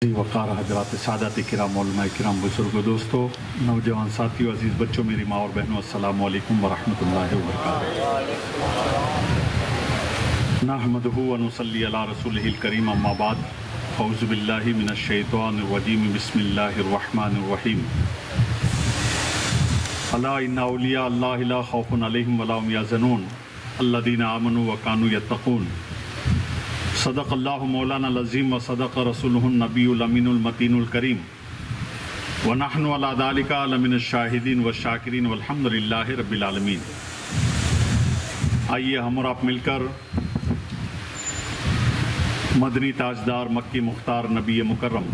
وقار حضرات سعادت کرام علماء کرام بزرگوں دوستوں نوجوان ساتھیوں عزیز بچوں میری ماں اور بہنوں السلام علیکم ورحمۃ اللہ وبرکاتہ نحمدہ ونصلی علی رسولہ الکریم اما بعد اعوذ باللہ من الشیطان الرجیم بسم اللہ الرحمن الرحیم الا ان اولیاء اللہ لا خوف علیہم ولا هم یحزنون الذین آمنوا وکانوا یتقون صدق اللہ مولانا العظیم و صدق رسولہ النبی الامین المتین الکریم ونحن علی ذلک لمن الشاہدین والشاکرین والحمد للہ رب العالمین۔ آئیے ہم اور آپ مل کر مدنی تاجدار مکی مختار نبی مکرم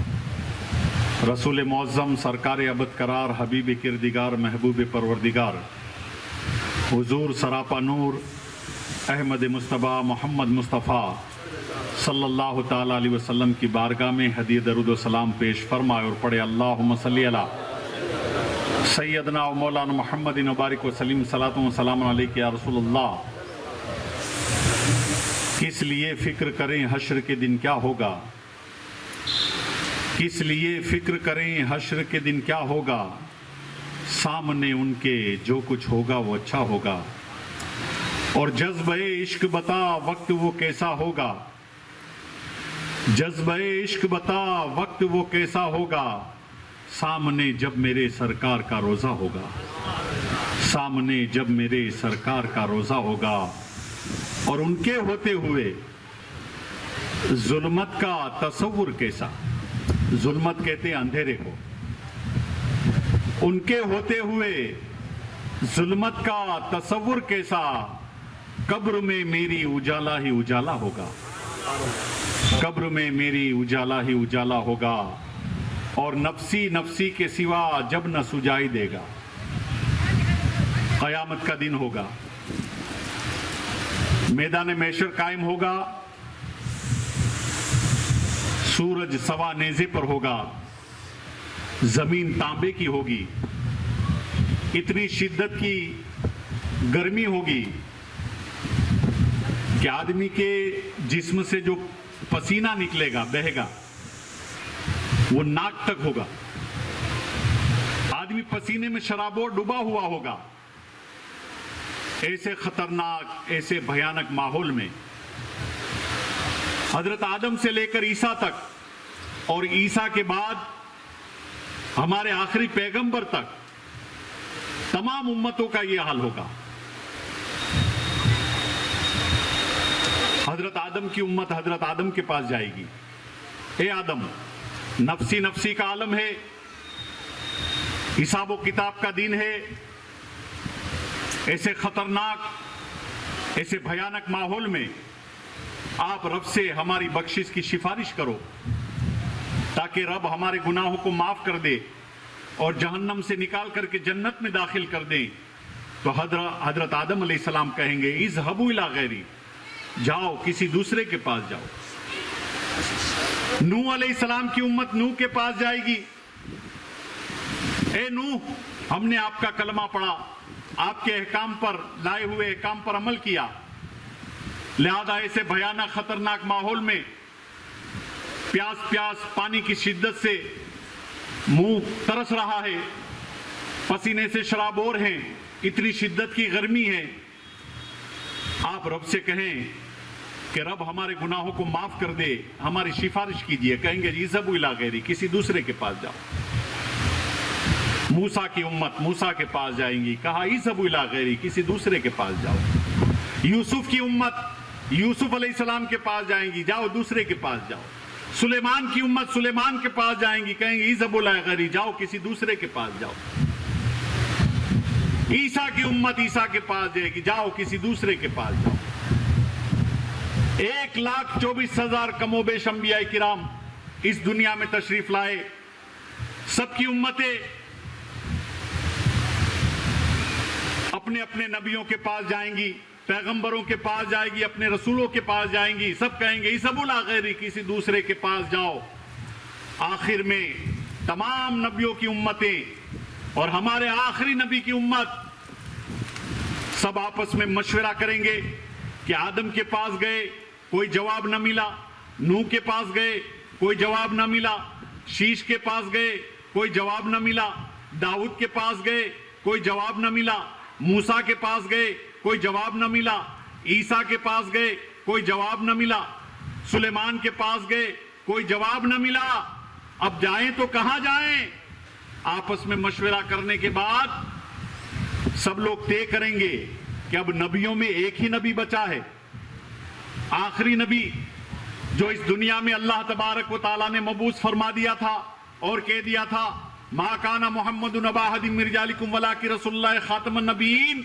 رسول معظم سرکار ابد قرار حبیب کردگار محبوب پروردگار حضور سراپا نور احمد مصطفیٰ محمد مصطفیٰ صلی اللہ تعالیٰ علیہ وسلم کی بارگاہ میں ہدیہ درود و سلام پیش فرمائے اور پڑھے اللہم صلی علی سیدنا و مولانا محمد مبارک و سلیم صلاۃ و سلام علیک یا رسول اللہ۔ کس لیے فکر کریں حشر کے دن کیا ہوگا، کس لیے فکر کریں حشر کے دن کیا ہوگا، سامنے ان کے جو کچھ ہوگا وہ اچھا ہوگا، اور جذبہ عشق بتا وقت وہ کیسا ہوگا، جذبہ عشق بتا وقت وہ کیسا ہوگا، سامنے جب میرے سرکار کا روزہ ہوگا، سامنے جب میرے سرکار کا روزہ ہوگا، اور ان کے ہوتے ہوئے ظلمت کا تصور کیسا، ظلمت کہتے ہیں اندھیرے کو، ان کے ہوتے ہوئے ظلمت کا تصور کیسا، قبر میں میری اجالا ہی اجالا ہوگا، قبر میں میری اجالا ہی اجالا ہوگا، اور نفسی نفسی کے سوا جب نہ سجائی دے گا۔ قیامت کا دن ہوگا، میدان محشر قائم ہوگا، سورج سوا نیزے پر ہوگا، زمین تانبے کی ہوگی، اتنی شدت کی گرمی ہوگی کہ آدمی کے جسم سے جو پسینہ نکلے گا بہے گا وہ ناک تک ہوگا، آدمی پسینے میں شرابور ڈوبا ہوا ہوگا۔ ایسے خطرناک ایسے بھیانک ماحول میں حضرت آدم سے لے کر عیسیٰ تک اور عیسیٰ کے بعد ہمارے آخری پیغمبر تک تمام امتوں کا یہ حال ہوگا۔ حضرت آدم کی امت حضرت آدم کے پاس جائے گی، اے آدم نفسی نفسی کا عالم ہے، حساب و کتاب کا دین ہے، ایسے خطرناک ایسے بھیانک ماحول میں آپ رب سے ہماری بخشش کی سفارش کرو تاکہ رب ہمارے گناہوں کو معاف کر دے اور جہنم سے نکال کر کے جنت میں داخل کر دیں۔ تو حضرت آدم علیہ السلام کہیں گے اذهبوا الی غیری، جاؤ کسی دوسرے کے پاس جاؤ۔ نوح علیہ السلام کی امت نوح کے پاس جائے گی، اے نوح ہم نے آپ کا کلمہ پڑھا، آپ کے احکام پر لائے ہوئے احکام پر عمل کیا، لہذا ایسے بھیانک خطرناک ماحول میں پیاس پانی کی شدت سے منہ ترس رہا ہے، پسینے سے شرابور ہیں، اتنی شدت کی گرمی ہے، آپ رب سے کہیں کہ رب ہمارے گناہوں کو معاف کر دے، ہماری سفارش کیجئے۔ کہیں گے اذهبوا الی غیری، کسی دوسرے کے پاس جاؤ۔ موسیٰ کی امت موسیٰ کے پاس جائیں گی، کہا اذهبوا الی غیری، کسی دوسرے کے پاس جاؤ۔ یوسف کی امت یوسف علیہ السلام کے پاس جائیں گی، جاؤ دوسرے کے پاس جاؤ۔ سلیمان کی امت سلیمان کے پاس جائیں گی، کہیں گے اذهبوا الی غیری، جاؤ کسی دوسرے کے پاس جاؤ۔ عیسیٰ کی امت عیسیٰ کے پاس جائے گی، جاؤ کسی دوسرے کے پاس جاؤ۔ 1,24,000 کم و بیش انبیاء کرام اس دنیا میں تشریف لائے، سب کی امتیں اپنے اپنے نبیوں کے پاس جائیں گی، پیغمبروں کے پاس جائے گی، اپنے رسولوں کے پاس جائیں گی، سب کہیں گے اذهبوا الی غیری، کسی دوسرے کے پاس جاؤ۔ آخر میں تمام نبیوں کی امتیں اور ہمارے آخری نبی کی امت سب آپس میں مشورہ کریں گے کہ آدم کے پاس گئے کوئی جواب نہ ملا، نوح کے پاس گئے کوئی جواب نہ ملا، شیش کے پاس گئے کوئی جواب نہ ملا، داؤد کے پاس گئے کوئی جواب نہ ملا، موسیٰ کے پاس گئے کوئی جواب نہ ملا، عیسیٰ کے پاس گئے کوئی جواب نہ ملا، سلیمان کے پاس گئے کوئی جواب نہ ملا۔ اب جائیں تو کہاں جائیں؟ آپس میں مشورہ کرنے کے بعد سب لوگ طے کریں گے کہ اب نبیوں میں ایک ہی نبی بچا ہے، آخری نبی جو اس دنیا میں اللہ تبارک و تعالیٰ نے مبعوث فرما دیا تھا اور کہہ دیا تھا ما کان محمد نبا احد من رجالکم ولکن رسول اللہ خاتم النبیین،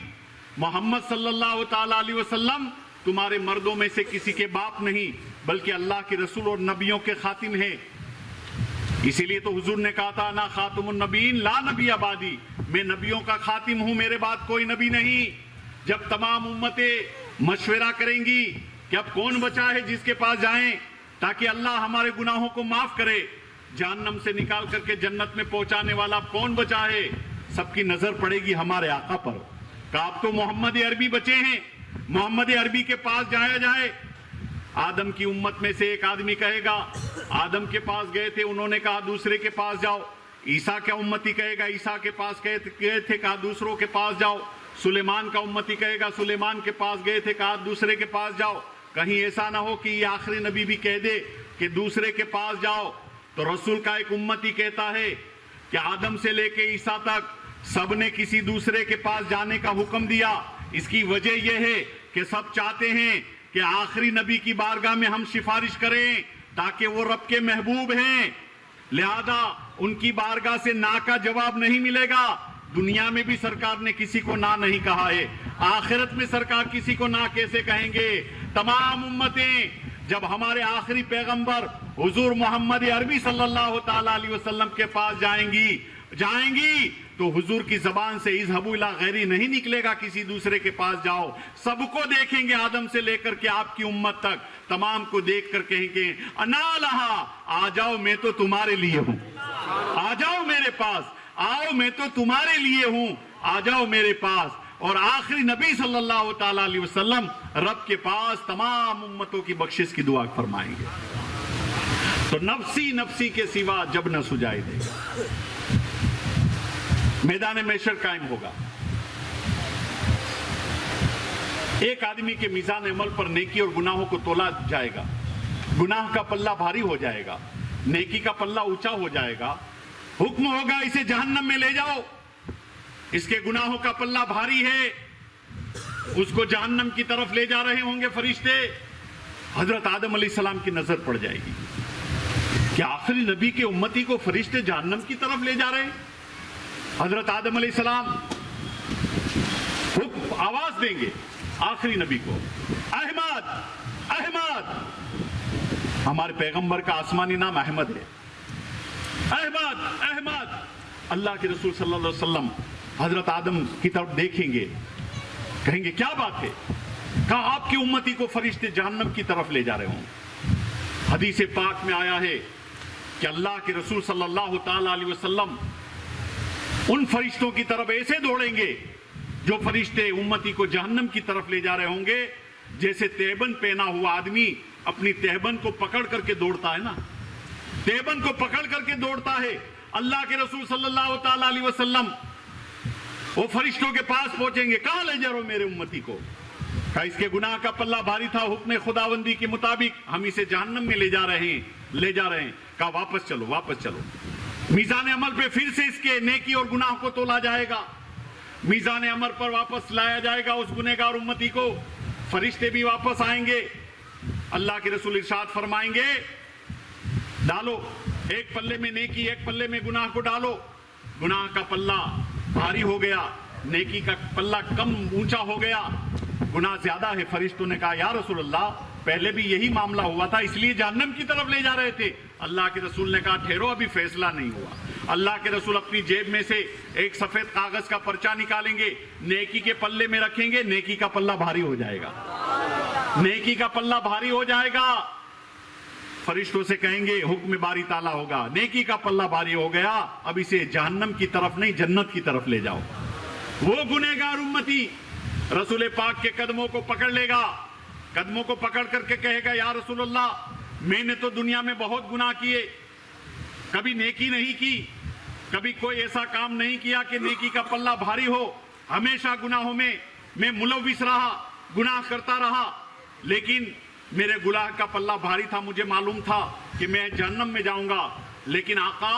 محمد صلی اللہ تعالیٰ علیہ وسلم تمہارے مردوں میں سے کسی کے باپ نہیں بلکہ اللہ کے رسول اور نبیوں کے خاتم ہیں۔ اسی لیے تو حضور نے کہا تھا نا خاتم النبیین لا نبی بعدی، میں نبیوں کا خاتم ہوں، میرے بعد کوئی نبی نہیں۔ جب تمام امتیں مشورہ کریں گی کہ اب کون بچا ہے جس کے پاس جائیں تاکہ اللہ ہمارے گناہوں کو معاف کرے، جہنم سے نکال کر کے جنت میں پہنچانے والا کون بچا ہے، سب کی نظر پڑے گی ہمارے آقا پر کہ آپ تو محمد عربی بچے ہیں، محمد عربی کے پاس جایا جائے۔ آدم کی امت میں سے ایک آدمی کہے گا آدم کے پاس گئے تھے، انہوں نے کہا دوسرے کے پاس جاؤ۔ عیسیٰ کا امتی کہے گا عیسیٰ کے پاس گئے تھے، کہا دوسروں کے پاس جاؤ۔ سلیمان کا امتی کہے گا سلیمان کے پاس گئے تھے، کہا دوسرے کے پاس جاؤ۔ کہیں ایسا نہ ہو کہ یہ آخری نبی بھی کہہ دے کہ دوسرے کے پاس جاؤ۔ تو رسول کا ایک امتی کہتا ہے کہ آدم سے لے کے عیسیٰ تک سب نے کسی دوسرے کے پاس جانے کا حکم دیا۔ اس کی وجہ یہ ہے کہ سب چاہتے ہیں کہ آخری نبی کی بارگاہ میں ہم سفارش کریں تاکہ وہ رب کے محبوب ہیں، لہذا ان کی بارگاہ سے نا کا جواب نہیں ملے گا۔ دنیا میں بھی سرکار نے کسی کو نا نہیں کہا ہے، آخرت میں سرکار کسی کو نا کیسے کہیں گے؟ تمام امتیں جب ہمارے آخری پیغمبر حضور محمد عربی صلی اللہ تعالیٰ علیہ وسلم کے پاس جائیں گی تو حضور کی زبان سے اذهبوا الی غیری نہیں نکلے گا کسی دوسرے کے پاس جاؤ۔ سب کو دیکھیں گے آدم سے لے کر کے آپ کی امت تک، تمام کو دیکھ کر کہیں گے انا لہا، آ جاؤ میں تو تمہارے لیے ہوں، آ جاؤ میرے پاس، آؤ میں تو تمہارے لیے ہوں، آ جاؤ میرے پاس۔ اور آخری نبی صلی اللہ تعالیٰ علیہ وسلم رب کے پاس تمام امتوں کی بخشش کی دعا فرمائیں گے۔ تو نفسی نفسی کے سوا جب نہ سجائی دے گا، میدان محشر قائم ہوگا۔ ایک آدمی کے میزان عمل پر نیکی اور گناہوں کو تولا جائے گا، گناہ کا پلہ بھاری ہو جائے گا، نیکی کا پلہ اونچا ہو جائے گا، حکم ہوگا اسے جہنم میں لے جاؤ، اس کے گناہوں کا پلہ بھاری ہے، اس کو جہنم کی طرف لے جا رہے ہوں گے فرشتے۔ حضرت آدم علیہ السلام کی نظر پڑ جائے گی کہ آخری نبی کے امتی کو فرشتے جہنم کی طرف لے جا رہے ہیں۔ حضرت آدم علیہ السلام آواز دیں گے آخری نبی کو، احمد احمد، ہمارے پیغمبر کا آسمانی نام احمد ہے، احمد احمد۔ اللہ کے رسول صلی اللہ علیہ وسلم حضرت آدم کی طرف دیکھیں گے، کہیں گے کیا بات ہے؟ کہا آپ کی امتی کو فرشتے جہنم کی طرف لے جا رہے ہوں۔ حدیث پاک میں آیا ہے کہ اللہ کے رسول صلی اللہ تعالیٰ علیہ وسلم ان فرشتوں کی طرف ایسے دوڑیں گے جو فرشتے امتی کو جہنم کی طرف لے جا رہے ہوں گے، جیسے تہبند پہنا ہوا آدمی اپنی تہبند کو پکڑ کر کے دوڑتا ہے نا، تہبند کو پکڑ کر کے دوڑتا ہے۔ اللہ کے رسول صلی اللہ تعالیٰ علیہ وسلم وہ فرشتوں کے پاس پہنچیں گے، کہاں لے جا رہے ہو میرے امتی کو؟ کہا اس کے گناہ کا پلہ بھاری تھا، حکم خداوندی کے مطابق ہم اسے جہنم میں لے جا رہے ہیں۔ کہا واپس چلو واپس چلو۔ میزان عمل پہ پھر سے اس کے نیکی اور گناہ کو تولا جائے گا، میزان عمل پر واپس لایا جائے گا اس گنہگار امتی کو، فرشتے بھی واپس آئیں گے۔ اللہ کے رسول ارشاد فرمائیں گے ڈالو ایک پلے میں نیکی، ایک پلے میں گناہ کو ڈالو۔ گناہ کا پلہ بھاری ہو گیا، نیکی کا پلہ کم اونچا ہو گیا، گناہ زیادہ ہے۔ فرشتوں نے کہا یا رسول اللہ پہلے بھی یہی معاملہ ہوا تھا، اس لیے جہنم کی طرف لے جا رہے تھے۔ اللہ کے رسول نے کہا ٹھہرو، ابھی فیصلہ نہیں ہوا۔ اللہ کے رسول اپنی جیب میں سے ایک سفید کاغذ کا پرچہ نکالیں گے، نیکی کے پلے میں رکھیں گے، نیکی کا پلہ بھاری ہو جائے گا، نیکی کا پلہ بھاری ہو جائے گا۔ فرشتوں سے کہیں گے حکم باری تعالیٰ ہوگا، نیکی کا پلہ بھاری ہو گیا، اب اسے جہنم کی طرف نہیں جنت کی طرف لے جاؤ۔ وہ گنہگار امتی رسول پاک کے قدموں کو پکڑ لے گا، قدموں کو پکڑ کر کے کہے گا یا رسول اللہ میں نے تو دنیا میں بہت گناہ کیے، کبھی نیکی نہیں کی، کبھی کوئی ایسا کام نہیں کیا کہ نیکی کا پلہ بھاری ہو. ہمیشہ گناہوں میں میں ملوث رہا، گناہ کرتا رہا، لیکن میرے گناہ کا پلہ بھاری تھا. مجھے معلوم تھا کہ میں جہنم میں جاؤں گا، لیکن آقا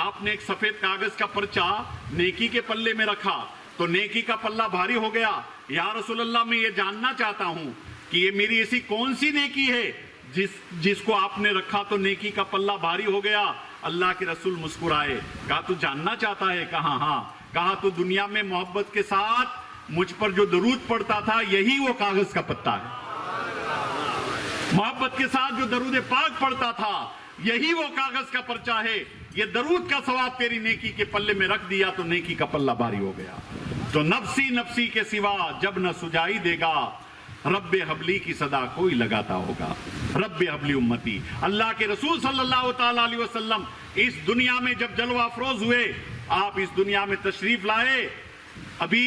آپ نے ایک سفید کاغذ کا پرچہ نیکی کے پلے میں رکھا تو نیکی کا پلہ بھاری ہو گیا. یا رسول اللہ میں یہ جاننا چاہتا ہوں کہ یہ میری ایسی کون سی نیکی ہے جس کو آپ نے رکھا تو نیکی کا پلہ بھاری ہو گیا. اللہ کے رسول مسکرائے، کہا تو جاننا چاہتا ہے؟ کہا ہاں. کہا تو دنیا میں محبت کے ساتھ مجھ پر جو درود پڑتا تھا یہی وہ کاغذ کا پتا ہے. محبت کے ساتھ جو درود پاک پڑتا تھا یہی وہ کاغذ کا پرچہ ہے. یہ درود کا ثواب تیری نیکی کے پلے میں رکھ دیا تو نیکی کا پلہ بھاری ہو گیا. تو نفسی نفسی کے سوا جب نہ سجائی دے گا، رب حبلی کی صدا کوئی لگاتا ہوگا. رب حبلی امتی. اللہ کے رسول صلی اللہ تعالی علیہ وسلم اس دنیا میں جب جلوہ افروز ہوئے، آپ اس دنیا میں تشریف لائے، ابھی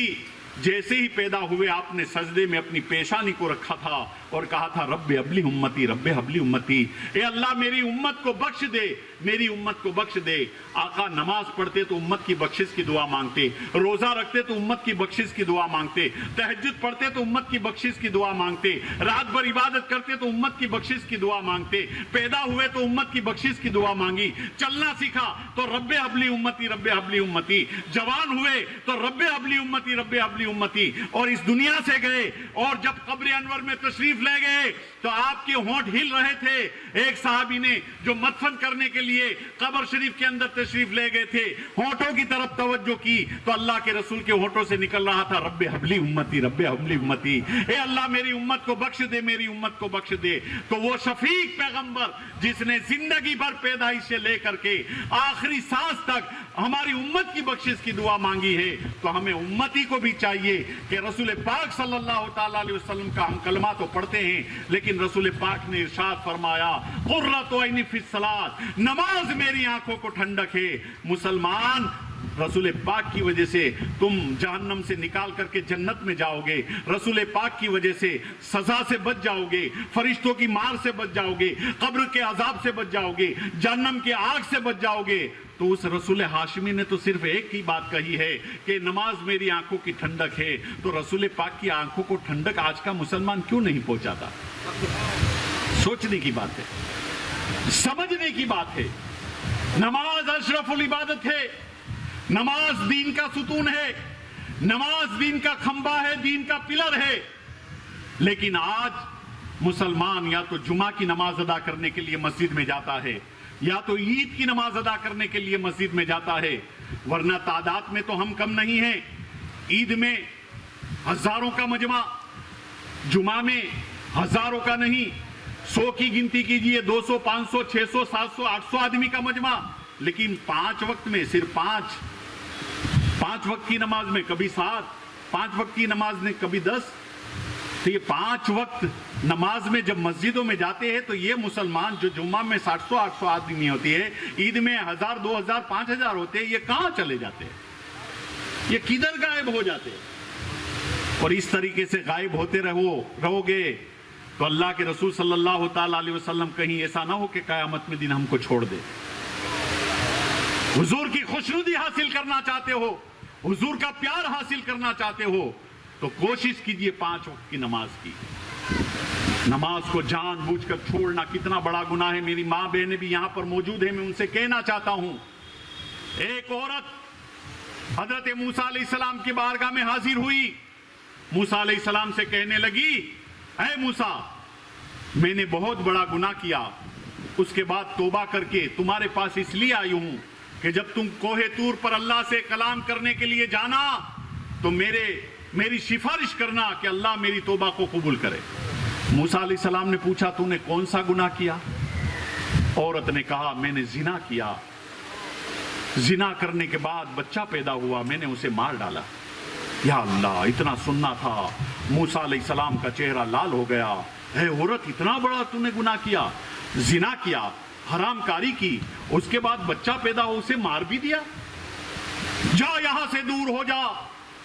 جیسے ہی پیدا ہوئے آپ نے سجدے میں اپنی پیشانی کو رکھا تھا اور کہا تھا رب حبلی امتی، رب حبلی امتی. اے اللہ میری امت کو بخش دے، میری امت کو بخش دے. آقا نماز پڑھتے تو امت کی بخشش کی دعا مانگتے، روزہ رکھتے تو امت کی بخشش کی دعا مانگتے، تہجد پڑھتے تو امت کی بخشش کی دعا مانگتے، رات بھر عبادت کرتے تو امت کی بخشش کی دعا مانگتے، پیدا ہوئے تو امت کی بخشش کی دعا مانگی، چلنا سیکھا تو رب حبلی امتی، رب حبلی امتی، جوان ہوئے تو رب حبلی امتی، رب حبلی امتی. اور اس دنیا سے گئے اور جب قبر انور میں تشریف لے گئے تو آپ کے ہونٹ ہل رہے تھے. ایک صحابی نے جو مدفن کرنے کے لیے قبر شریف کے اندر تشریف لے گئے تھے، ہونٹوں کی طرف توجہ کی تو اللہ کے رسول کے ہونٹوں سے نکل رہا تھا رب حبلی امتی، رب حبلی امتی. اے اللہ میری امت کو بخش دے، میری امت کو بخش دے. تو وہ شفیق پیغمبر جس نے زندگی بھر پیدائش سے لے کر کے آخری سانس تک ہماری امت کی بخشش کی دعا مانگی ہے، تو ہمیں امتی کو بھی چاہیے کہ رسول پاک صلی اللہ تعالی علیہ وسلم کا ہم کلمہ تو پڑھتے ہیں، لیکن رسول پاک نے ارشاد فرمایا قرۃ عینی فی الصلاۃ، نماز میری آنکھوں کو ٹھنڈک ہے. مسلمان رسول پاک کی وجہ سے تم جہنم سے نکال کر کے جنت میں جاؤ گے، رسول پاک کی وجہ سے سزا سے بچ جاؤ گے، فرشتوں کی مار سے بچ جاؤ گے، قبر کے عذاب سے بچ جاؤ گے، جہنم کی آگ سے بچ جاؤ گے. تو اس رسول ہاشمی نے تو صرف ایک ہی بات کہی ہے کہ نماز میری آنکھوں کی ٹھنڈک ہے. تو رسول پاک کی آنکھوں کو ٹھنڈک آج کا مسلمان کیوں نہیں پہنچاتا؟ سوچنے کی بات ہے، سمجھنے کی بات ہے. نماز اشرف العبادت ہے، نماز دین کا ستون ہے، نماز دین کا کھمبا ہے، دین کا پلر ہے. لیکن آج مسلمان یا تو جمعہ کی نماز ادا کرنے کے لیے مسجد میں جاتا ہے یا تو عید کی نماز ادا کرنے کے لیے مسجد میں جاتا ہے، ورنہ تعداد میں تو ہم کم نہیں ہیں. عید میں ہزاروں کا مجمع، جمعہ میں ہزاروں کا نہیں، 100 کی گنتی کیجئے، 200 500 600 700 800 آدمی کا مجمع. لیکن 5 وقت میں صرف 5 وقت کی نماز میں کبھی 7، 5 وقت کی نماز میں کبھی 10. تو یہ 5 وقت نماز میں جب مسجدوں میں جاتے ہیں تو یہ مسلمان جو جمعہ میں 700 800 آدمی ہوتی ہے، عید میں 1000 2000 5000 ہوتے ہیں، یہ کہاں چلے جاتے ہیں؟ یہ کدھر غائب ہو جاتے ہیں؟ اور اس طریقے سے غائب ہوتے رہو گے تو اللہ کے رسول صلی اللہ تعالی علیہ وسلم کہیں ایسا نہ ہو کہ قیامت میں دن ہم کو چھوڑ دے. حضور کی خوشنودی حاصل کرنا چاہتے ہو، حضور کا پیار حاصل کرنا چاہتے ہو تو کوشش کیجئے 5 وقت کی نماز کی. نماز کو جان بوجھ کر چھوڑنا کتنا بڑا گناہ ہے. میری ماں بہنیں بھی یہاں پر موجود ہیں، میں ان سے کہنا چاہتا ہوں. ایک عورت حضرت موسیٰ علیہ السلام کی بارگاہ میں حاضر ہوئی، موسیٰ علیہ السلام سے کہنے لگی اے موسیٰ میں نے بہت بڑا گناہ کیا، اس کے بعد توبہ کر کے تمہارے پاس اس لیے آئی ہوں کہ جب تم کوہ طور پر اللہ سے کلام کرنے کے لیے جانا تو میری سفارش کرنا کہ اللہ میری توبہ کو قبول کرے. موسیٰ علیہ السلام نے پوچھا تو نے کون سا گناہ کیا؟ عورت نے کہا میں نے زنا کیا، زنا کرنے کے بعد بچہ پیدا ہوا، میں نے اسے مار ڈالا. یا اللہ، اتنا سننا تھا. موسیٰ علیہ السلام کا چہرہ لال ہو گیا. اے عورت، اتنا بڑا تو نے گناہ کیا، زنا کیا، حرام کاری کی، اس کے بعد بچہ پیدا ہو اسے مار بھی دیا؟ جا یہاں سے دور ہو جا،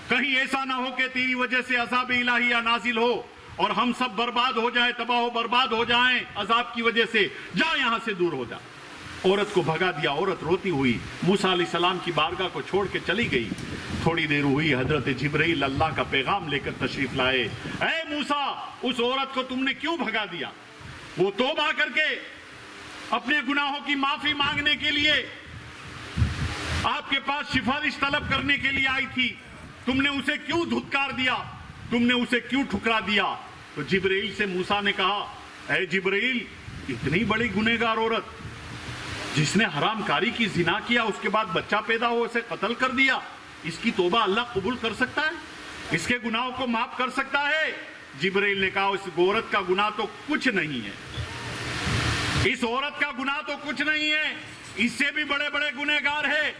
کہیں ایسا نہ ہو کہ تیری وجہ سے عذاب الہیہ نازل ہو اور ہم سب برباد ہو جائیں، تباہ و برباد ہو جائیں عذاب کی وجہ سے. جا یہاں سے دور ہو جا. عورت کو بھگا دیا. عورت روتی ہوئی موسیٰ علیہ السلام کی بارگاہ کو چھوڑ کے چلی گئی. تھوڑی دیر ہوئی حضرت جبرائیل اللہ کا پیغام لے کر تشریف لائے. اے موسیٰ، اس عورت کو تم نے کیوں بھگا دیا؟ وہ توبہ کر کے اپنے گناہوں کی معافی مانگنے کے لیے آپ کے پاس سفارش طلب کرنے کے لیے آئی تھی. تم نے اسے کیوں دھتکار دیا؟ تم نے اسے کیوں ٹھکرا دیا؟ تو جبرائیل سے موسیٰ نے کہا، اے جبرائیل، اتنی بڑی گنہگار عورت جس نے حرام کاری کی، زنا کیا، اس کے بعد بچہ پیدا ہو اسے قتل کر دیا، اس کی توبہ اللہ قبول کر سکتا ہے؟ اس کے گناہوں کو معاف کر سکتا ہے؟ جبرائیل نے کہا، اس عورت کا گناہ تو کچھ نہیں ہے. اس عورت کا گناہ تو کچھ نہیں ہے، اس سے بھی بڑے بڑے گنہگار ہیں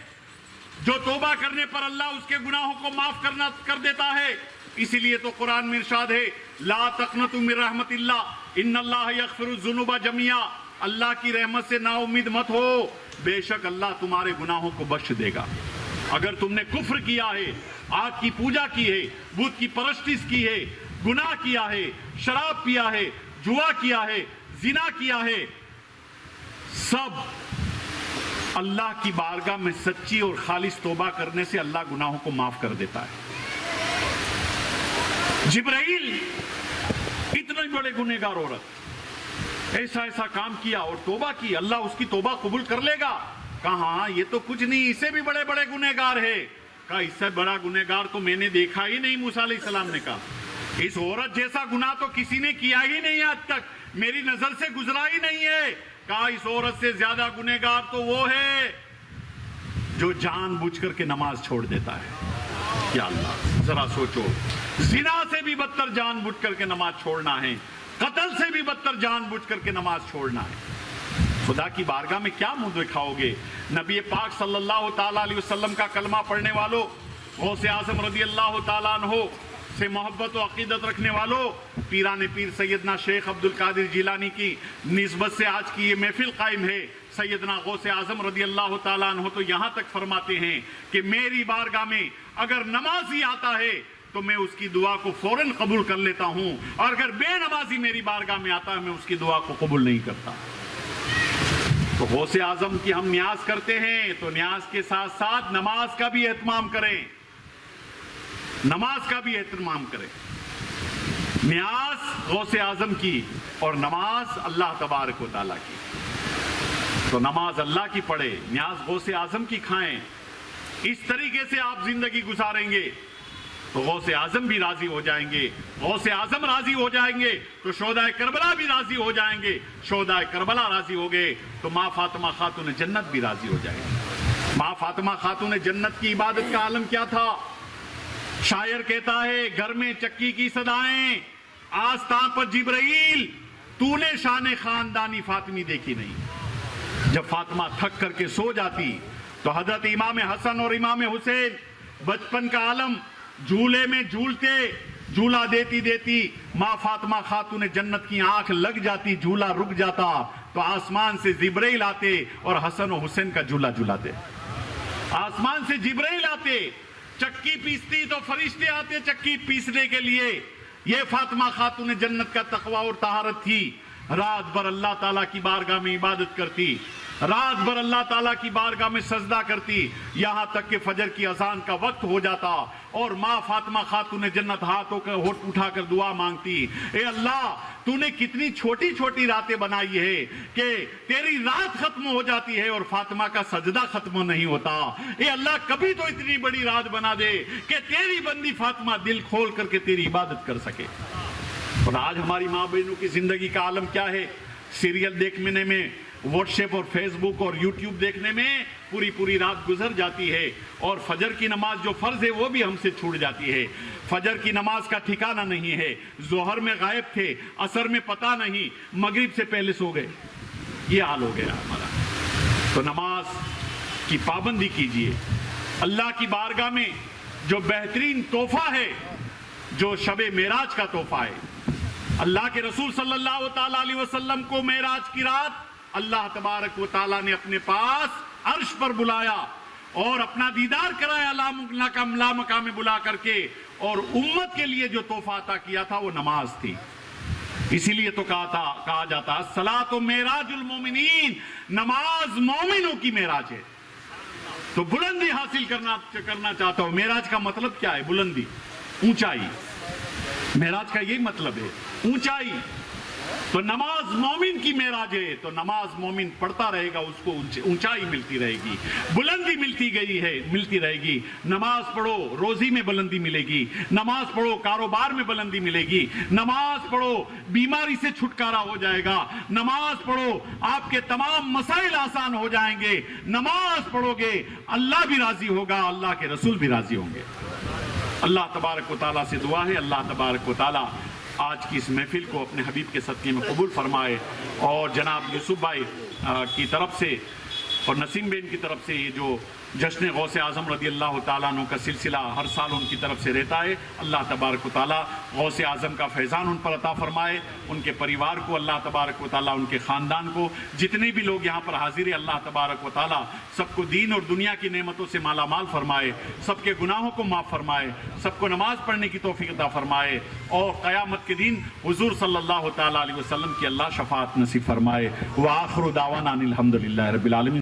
جو توبہ کرنے پر اللہ اس کے گناہوں کو معاف کر دیتا ہے. اسی لیے تو قرآن میں ارشاد ہے، لا تقنطوا من رحمت اللہ ان اللہ یغفر الذنوب جميعا. اللہ کی رحمت سے نا امید مت ہو، بے شک اللہ تمہارے گناہوں کو بخش دے گا. اگر تم نے کفر کیا ہے، آگ کی پوجا کی ہے، بت کی پرستش کی ہے، گناہ کیا ہے، شراب پیا ہے، جوا کیا ہے، زنا کیا ہے، سب اللہ کی بارگاہ میں سچی اور خالص توبہ کرنے سے اللہ گناہوں کو معاف کر دیتا ہے. جبرائیل اتنے بڑے گنہگار عورت ایسا کام کیا اور توبہ کی، اللہ اس کی توبہ قبول کر لے گا؟ کہا یہ تو کچھ نہیں، اسے بھی بڑے بڑے گنہگار ہے. کہا اس سے بڑا گنہگار تو میں نے دیکھا ہی نہیں. موسیٰ علیہ السلام نے کہا اس عورت جیسا گناہ تو کسی نے کیا ہی نہیں آج تک، میری نظر سے گزرا ہی نہیں ہے. کہا اس عورت سے زیادہ گنہگار تو وہ ہے جو جان بوجھ کر کے نماز چھوڑ دیتا ہے. یا اللہ، ذرا سوچو، زنا سے بھی بدتر جان بوجھ کر کے نماز چھوڑنا ہے، قتل سے بھی بدتر جان بوجھ کر کے نماز چھوڑنا ہے. خدا کی بارگاہ میں کیا منہ دکھاؤ گے؟ نبی پاک صلی اللہ تعالیٰ علیہ وسلم کا کلمہ پڑھنے والوں، غوث اعظم رضی اللہ تعالیٰ عنہ سے محبت و عقیدت رکھنے والوں، پیران پیر سیدنا شیخ عبد القادر جیلانی کی نسبت سے آج کی یہ محفل قائم ہے. سیدنا غوث اعظم رضی اللہ تعالیٰ عنہ تو یہاں تک فرماتے ہیں کہ میری بارگاہ میں اگر نمازی آتا ہے تو میں اس کی دعا کو فوراً قبول کر لیتا ہوں، اور اگر بے نمازی میری بارگاہ میں آتا ہے میں اس کی دعا کو قبول نہیں کرتا. تو غوث اعظم کی ہم نیاز کرتے ہیں تو نیاز کے ساتھ ساتھ نماز کا بھی اہتمام کریں، نماز کا بھی اہتمام کریں. نیاز غوث اعظم کی اور نماز اللہ تبارک و تعالیٰ کی. تو نماز اللہ کی پڑھے، نیاز غوث اعظم کی کھائیں. اس طریقے سے آپ زندگی گزاریں گے تو غوث اعظم بھی راضی ہو جائیں گے. غوث اعظم راضی ہو جائیں گے تو شہداء کربلا بھی راضی ہو جائیں گے. شہداء کربلا راضی ہو گئے تو ماں فاطمہ خاتون جنت بھی راضی ہو جائے گی. ماں فاطمہ خاتون جنت کی عبادت کا عالم کیا تھا؟ شاعر کہتا ہے، گھر میں چکی کی صدائیں، آستاں پر جبرائیل، تو نے شان خاندانی فاطمی دیکھی نہیں. جب فاطمہ تھک کر کے سو جاتی تو حضرت امام حسن اور امام حسین بچپن کا عالم جھولے میں جھولتے، جھولا دیتی دیتی ماں فاطمہ خاتون جنت کی آنکھ لگ جاتی، جھولا رک جاتا تو آسمان سے جبرائیل آتے اور حسن و حسین کا جھولا جھولاتے. آسمان سے جبرائیل آتے، چکی پیستی تو فرشتے آتے چکی پیسنے کے لیے. یہ فاطمہ خاتون جنت کا تقوی اور طہارت تھی. رات بھر اللہ تعالیٰ کی بارگاہ میں عبادت کرتی، رات بھر اللہ تعالیٰ کی بارگاہ میں سجدہ کرتی، یہاں تک کہ فجر کی اذان کا وقت ہو جاتا اور ماں فاطمہ خاتون جنت ہاتھوں کا ہوٹ اٹھا کر دعا مانگتی، اے اللہ تو نے کتنی چھوٹی چھوٹی راتیں بنائی ہے کہ تیری رات ختم ہو جاتی ہے اور فاطمہ کا سجدہ ختم نہیں ہوتا. اے اللہ کبھی تو اتنی بڑی رات بنا دے کہ تیری بندی فاطمہ دل کھول کر کے تیری عبادت کر سکے. اور آج ہماری ماں بہنوں کی زندگی کا عالم کیا ہے؟ سیریل دیکھنے میں، واٹس ایپ اور فیس بک اور یوٹیوب دیکھنے میں پوری رات گزر جاتی ہے، اور فجر کی نماز جو فرض ہے وہ بھی ہم سے چھوٹ جاتی ہے. فجر کی نماز کا ٹھکانہ نہیں ہے، ظہر میں غائب تھے، عصر میں پتہ نہیں، مغرب سے پہلے سو گئے. یہ حال ہو گیا ہمارا. تو نماز کی پابندی کیجیے. اللہ کی بارگاہ میں جو بہترین تحفہ ہے، جو شب معراج کا تحفہ ہے، اللہ کے رسول صلی اللہ تعالیٰ علیہ وسلم کو معراج کی رات اللہ تبارک و تعالیٰ نے اپنے پاس عرش پر بلایا اور اپنا دیدار کرایا لا مقام بلا کر کے، اور امت کے لیے جو تحفہ عطا کیا تھا وہ نماز تھی. اسی لیے تو کہا جاتا ہے الصلاۃ معراج المومنین، نماز مومنوں کی معراج ہے۔ تو بلندی حاصل کرنا چاہتا ہوں۔ معراج کا مطلب کیا ہے؟ بلندی، اونچائی۔ معراج کا یہی مطلب ہے، اونچائی۔ تو نماز مومن کی معراج ہے، تو نماز مومن پڑھتا رہے گا، اس کو اونچائی ملتی رہے گی، بلندی ملتی رہے گی۔ نماز پڑھو، روزی میں بلندی ملے گی۔ نماز پڑھو، کاروبار میں بلندی ملے گی۔ نماز پڑھو، بیماری سے چھٹکارا ہو جائے گا۔ نماز پڑھو، آپ کے تمام مسائل آسان ہو جائیں گے۔ نماز پڑھو گے، اللہ بھی راضی ہوگا، اللہ کے رسول بھی راضی ہوں گے۔ اللہ تبارک و تعالیٰ سے دعا ہے، اللہ تبارک و تعالیٰ آج کی اس محفل کو اپنے حبیب کے صدقے میں قبول فرمائے، اور جناب یوسف بھائی کی طرف سے اور نسیم بین کی طرف سے یہ جو جشن غوث اعظم رضی اللہ تعالیٰ عنہ کا سلسلہ ہر سال ان کی طرف سے رہتا ہے، اللہ تبارک و تعالیٰ غوث اعظم کا فیضان ان پر عطا فرمائے، ان کے پریوار کو اللہ تبارک و تعالیٰ، ان کے خاندان کو، جتنے بھی لوگ یہاں پر حاضر ہیں، اللہ تبارک و تعالیٰ سب کو دین اور دنیا کی نعمتوں سے مالا مال فرمائے، سب کے گناہوں کو معاف فرمائے، سب کو نماز پڑھنے کی توفیق عطا فرمائے، اور قیامت کے دن حضور صلی اللہ تعالیٰ علیہ وسلم کی اللہ شفاعت نصیب فرمائے۔ وآخر دعوانا ان الحمد للہ رب العالمین۔